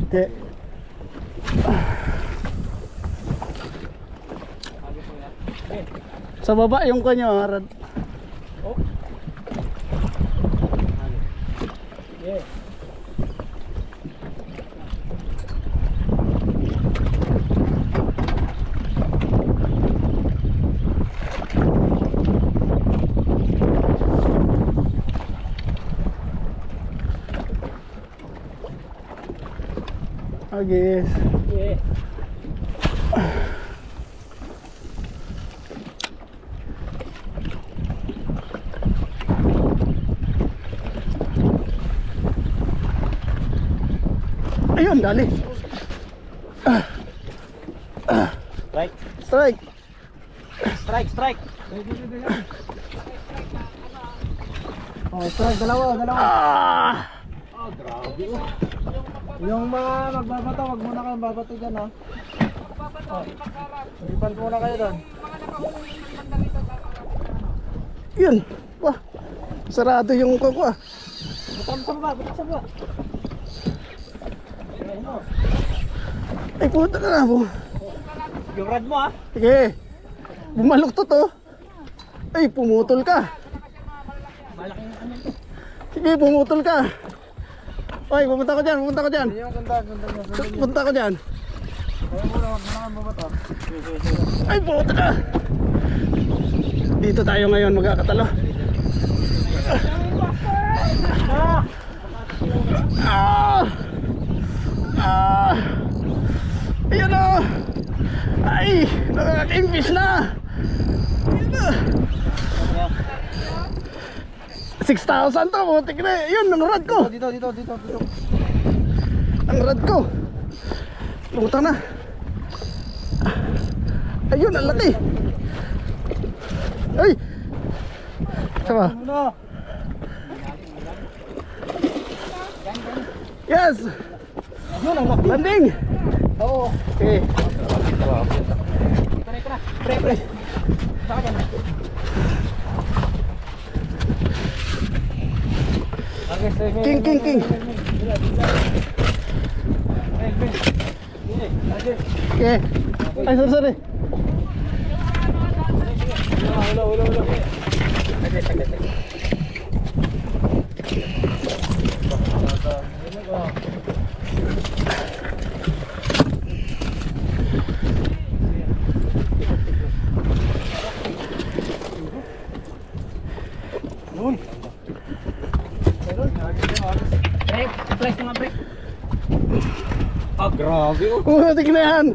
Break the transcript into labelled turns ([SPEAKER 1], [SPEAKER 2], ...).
[SPEAKER 1] Okay. Sa baba yung kanyo, Arad.
[SPEAKER 2] Oh. Yeah.
[SPEAKER 1] Okay.
[SPEAKER 2] Yeah.
[SPEAKER 1] Ayun, dali.
[SPEAKER 2] Strike.
[SPEAKER 1] Strike.
[SPEAKER 2] Strike, strike. Oh, strike, dalawa.
[SPEAKER 1] Ah!
[SPEAKER 2] Oh, grabe. Yung mga magbabato, wag muna kayong babato dyan, ha? Lipan muna kayo doon.
[SPEAKER 1] Yun. Wah. Sarado yung kuko.
[SPEAKER 2] Bukan sa baba.
[SPEAKER 1] Ay, puta ka na po.
[SPEAKER 2] Yung rad mo, ha?
[SPEAKER 1] Sige. Bumaluktot oh. Ay, pumutol ka.
[SPEAKER 2] Malaking ano to.
[SPEAKER 1] Sige, pumutol ka. Ay, pupunta ko dyan.
[SPEAKER 2] Yung ganda niya.
[SPEAKER 1] Punta ko dyan.
[SPEAKER 2] Kaya muna, wag muna kayong babato.
[SPEAKER 1] Ay, puta ka. Dito tayo ngayon magkakatalo. Ayan o. Ay, nakaka-kingfish na. Ayan o. 6,000 to, butik na. Yun, ang rad ko.
[SPEAKER 2] Dito.
[SPEAKER 1] Ang rad ko. Lutang na. Ayun, ang laki. Ay. Sama. Yes.
[SPEAKER 2] Yun ang laki.
[SPEAKER 1] Landing.
[SPEAKER 2] Oo.
[SPEAKER 1] Okay.
[SPEAKER 2] Ito na. Pre. Saka dyan.
[SPEAKER 1] King. Okay. Ay, sorry.
[SPEAKER 2] Ulo. Break. Flash mga break. Ah, grabe oh.
[SPEAKER 1] Tingnan yan.